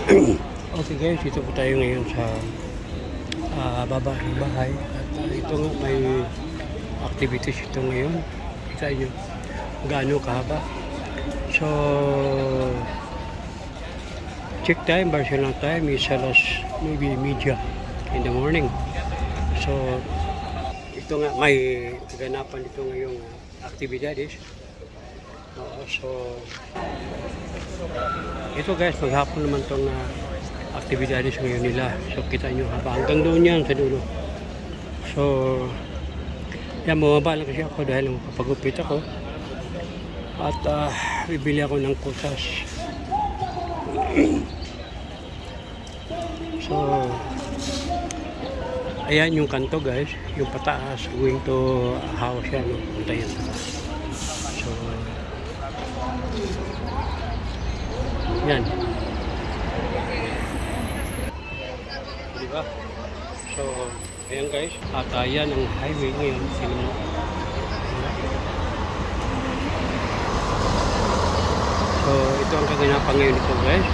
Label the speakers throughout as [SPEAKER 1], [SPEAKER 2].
[SPEAKER 1] Okay guys, dito po tayo ngayon sa baba ng bahay. At ito nga may activities ito ngayon. Kita nyo gaano kahaba. So, check time, Barcelona time is alas maybe media in the morning. So, ito nga may ganapan dito ngayong activities. So, ito guys, maghapon naman itong activities ngayon nila. So, kita nyo hanggang doon yan sa dulo. So, yan, bumaba lang kasi ako dahil makapagupit ako. At bibili ako ng kusas. So, ayan yung kanto guys, yung pataas, going to house yan, no? Punta yan. So, yan. Diba? So, ayan guys, at ayan ang highway ngayon. So, ito ang kaganapan ngayon dito guys.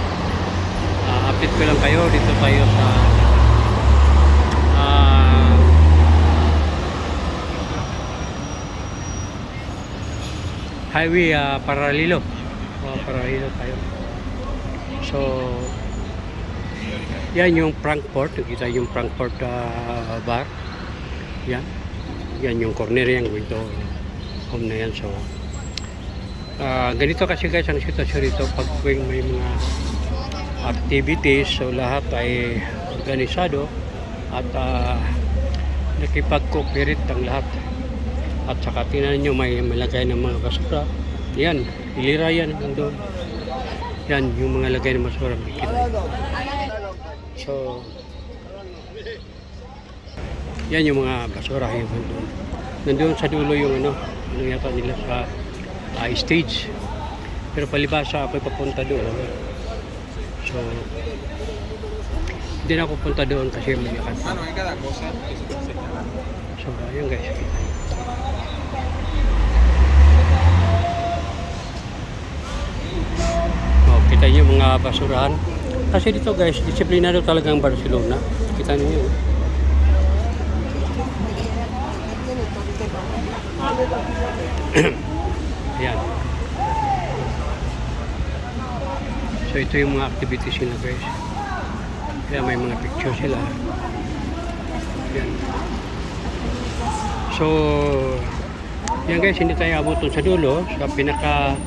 [SPEAKER 1] Update ko lang kayo, dito tayo sa highway Paralilo. Paralilo tayo. So, yan yung Frankfurt. Kita yung Frankfurt bar. Yan. Yan yung corner yan. Going to home na yan. So, ganito kasi guys ang sitwasyon dito pag may mga activities. So, lahat ay organisado at nakipag-cooperate ang lahat. At saka tingnan nyo may malagay ng mga basura. Yan, ilira yan doon. Yan, yung mga lagay ng basura. So, yan yung mga basura yung doon. Nandun sa dulo yung ano yata nila sa stage. Pero palibasa ako'y papunta doon. So, hindi na ako punta doon kasi may lakad. So, ayun guys. Kita niyo mga basurahan. Kasi dito guys, disiplinado talaga ang Barcelona. Kita niyo. Ayan. So ito yung mga activities nila guys. Kaya may mga picture sila. Ayan. So, yan guys, hindi tayo abutin sa dulo. Sa pinaka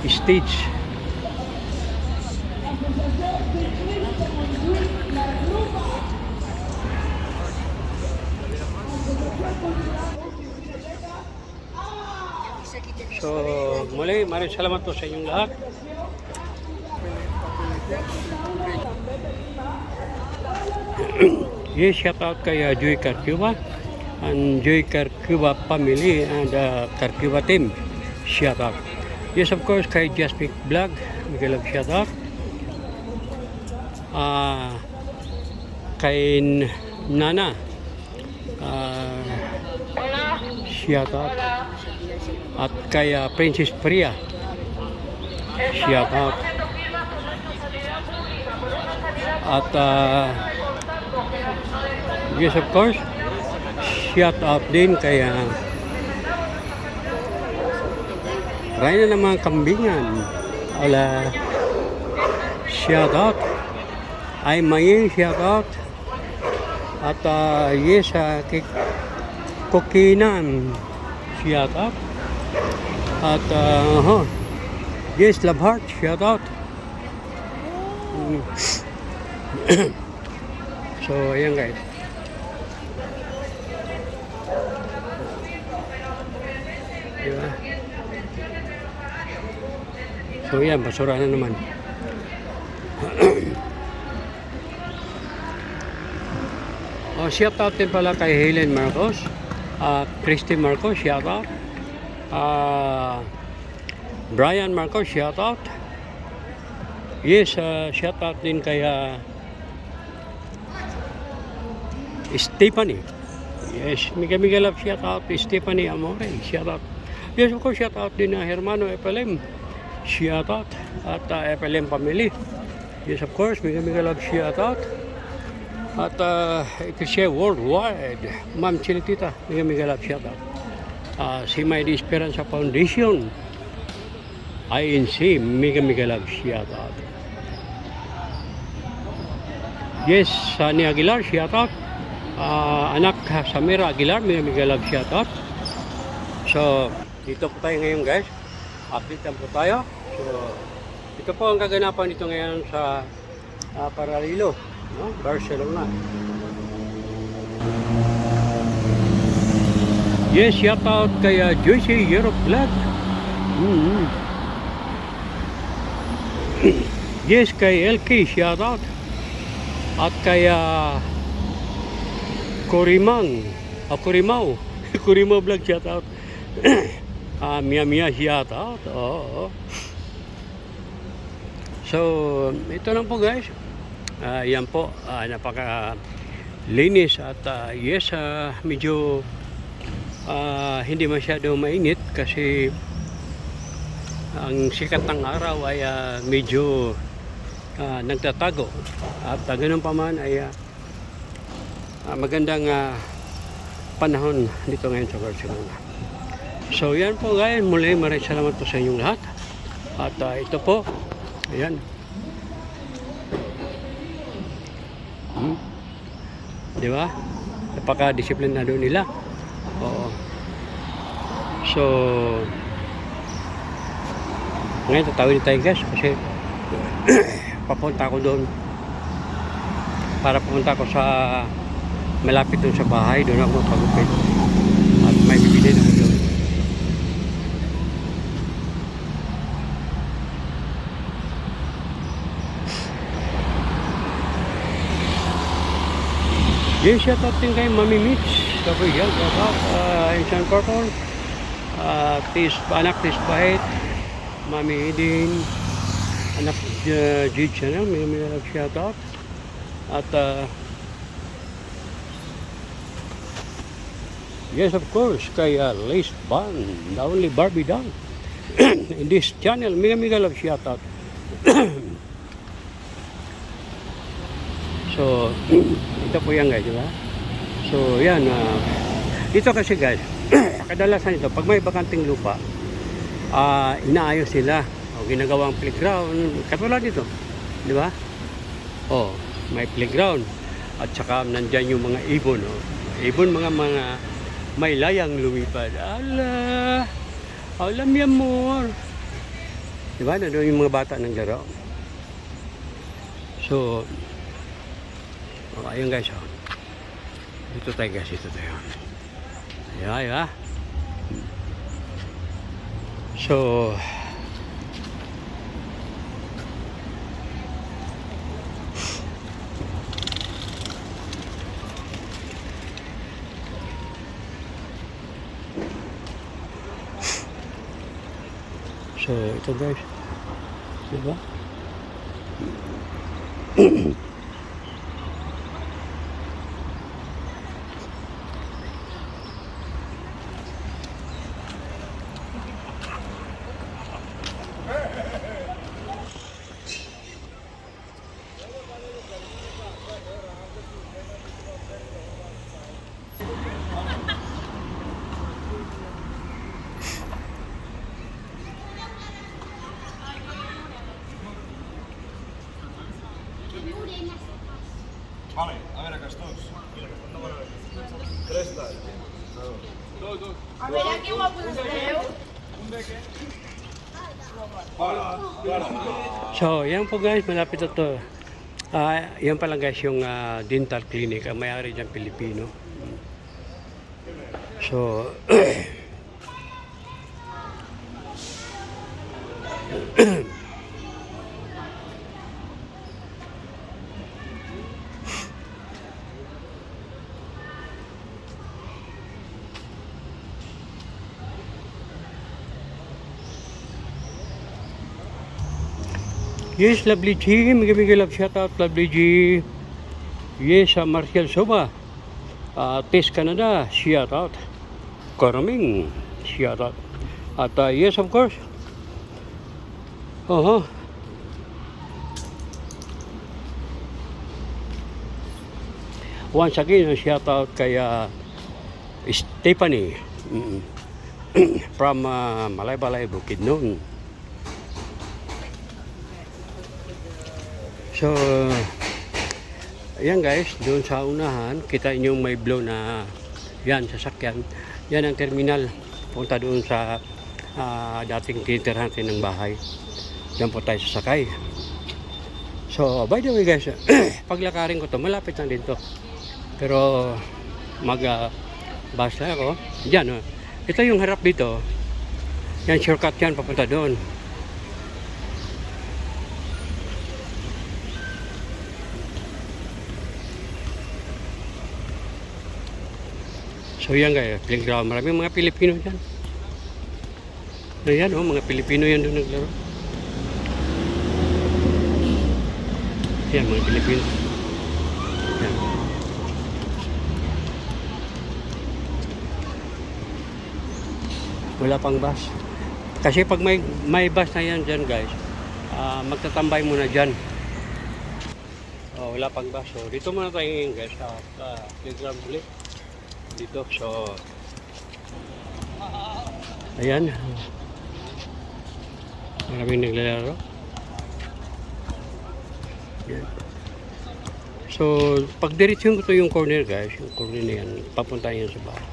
[SPEAKER 1] stage. So, muli, maraming salamat po sa inyong lahat. Yes, shout out kay Joy Carcuba and Joy Carcuba family and Carcuba team. Shout out. Yes, of course, kay Jasmine Vlog, Miguel of shout out. Kay Nana, shout out. At kay Princess Priya, shout out. At yes, of course, shout out din kay Raya ng mga kambingan. Ala, shout out. Ay Mayin, shout out. At yes, Kokinan, shout out. At yes, Love Heart, shout out. So, ayan guys. Diba? So yan, basura na naman. Shout out din pala kay Helen Marcos, Christy Marcos, shout out. Brian Marcos, shout out. Yes, shout out din kay Stephanie. Yes, Miguel Love, shout out. Stephanie Amore, shout out. Yes, of course, shout out din na Hermano Epalem. shout out. At FLM family. Yes, of course, mega love shout out. At ito siya worldwide. Ma'am Chilitita, mega love shout out. Si May Esperanza Foundation. INC, mega love shout out. Yes, Sunny Aguilar, shout out. Anak Samira Aguilar, mega love shout out. So, dito po tayo ngayon guys. Update lang po tayo. So, ito po ang kaganapan dito ngayon sa Paralilo, no? Barcelona. Yes, shout out kay Joyce Europe Vlog. Yes, kay LK, shout out. At kay Corimao Corimao Vlog, shout out. Mia shout out. Oo. So, ito lang po guys. Yan po, napaka linis at yes, medyo hindi masyado mainit kasi ang sikat ng araw ay medyo nagtatago at ganun pa man ay magandang panahon dito ngayon sa Barcelona. So yan po guys, muli maraming salamat po sa inyong lahat at ito po, ayan, di ba? Napaka-disiplinado nila. Oo. So ngayon tatawid tayo guys kasi papunta ako doon para pumunta ako sa malapit doon sa bahay, doon ako magpagupit at may bibili na ako doon. Yes, shout out din kay Mami Mitch, Gabriel, shout out, Insan Purple, anak Tis Bahit, Mami Edin, anak Jade Channel, may shout out. At yes, of course, kay Lace Band, the only Barbie doll in this channel, mega love shout out. So, ito po yan guys, di ba? So, yan, dito kasi guys, kadalasan ito, pag may bakanting lupa, inaayos sila o ginagawang playground katulad dito, di ba? Oh, may playground at saka nandyan yung mga ibon, ibon, mga may layang lumipad. Alam yan mo, di ba? Nandun yung mga bata naglaro. So ayun guys, dito tayo guys, dito tayo. Ayan. So ito guys, diba?
[SPEAKER 2] Vale, a ver acá estos. Tres tal. Dos.
[SPEAKER 3] A ver, aquí ho poseu.
[SPEAKER 2] Un de què?
[SPEAKER 1] So, yan po guys, malapit na to. Yan pa lang guys yung dental clinic, ang may-ari dyan Pilipino. So, yes, Lovely G, mega love shout out, Lovely G. Yes, Marcial Soba, Test Canada, shout out. Karaming, shout out. At yes, of course, Oo. Once again, shout out kay Stephanie from Malaybalay, Bukidnon. So, ayan guys, doon sa unahan, kita nyo may blow na yan, sasakyan. Yan ang terminal. Punta doon sa dating tinitirhan natin ng bahay. Diyan po tayo sasakay. So, by the way guys, paglakarin ko to, malapit lang din to. Pero, bus lang ako. Diyan, ito yung harap dito. Yan, shortcut yan, papunta doon. So yan guys, playground. Maraming mga Pilipino dyan. Ayan mga Pilipino yan doon naglaro. Yan, mga Pilipino. Yan. Wala pang bus. Kasi pag may bus na yan dyan guys, magtatambay muna dyan. Wala pang bus. So dito muna tayo ngayon guys, sa playground ulit. Dito, so ayan, maraming naglalaro. Ayan. So pag diretsyon ko to yung corner guys, yung corner na yan, papunta yan sa bahay.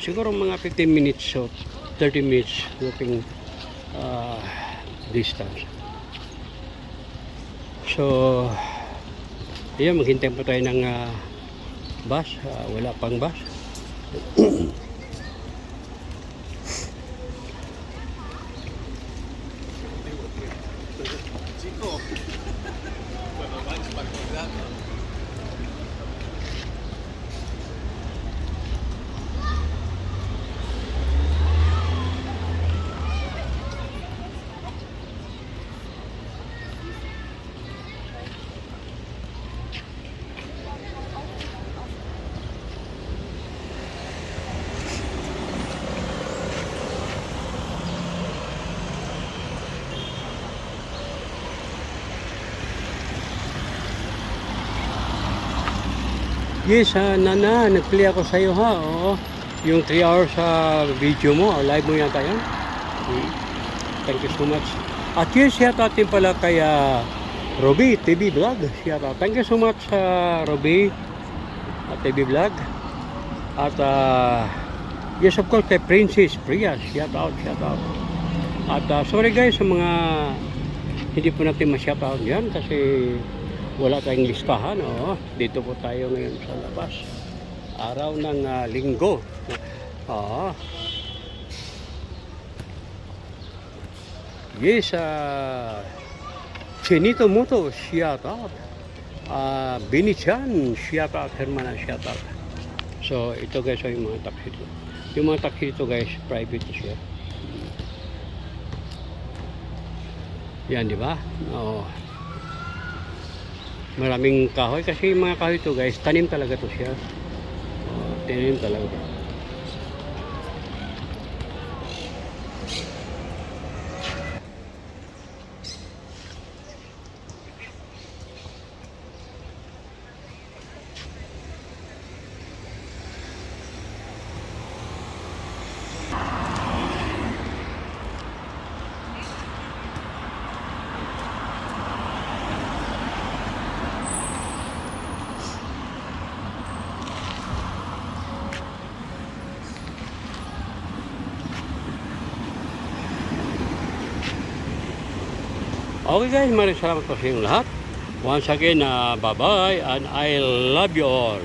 [SPEAKER 1] Siguro mga 15 minutes so 30 minutes walking distance. So ayan, maghintay pa tayo ng bus, wala pang bus. Yes, Nana, nag-play ako sa iyo ha. Oo. Yung 3 hours sa video mo, live mo yata yan. Thank you so much. At yes, shout out din pala kay Roby TV Vlog. Shout out. Thank you so much Roby TV Vlog. At yes, of course, kay Princess Priya. Shout out, shout out. At sorry guys sa mga hindi po natin ma-shout out yan kasi wala tayong listahan. Dito po tayo ngayon sa labas. Araw ng linggo. Yes, Chinito Moto, shout out. Bini Chan, shout out. Hermana, shout out. So, ito guys ay yung mga taxi dito. Yung mga taxi dito guys, private siya. Yan, di ba? Oo. Maraming kahoy kasi yung mga kahoy ito guys, tanim talaga to siya. Tanim talaga. Okay guys, maraming salamat po sa inyong lahat. Once again, bye-bye and I love you all.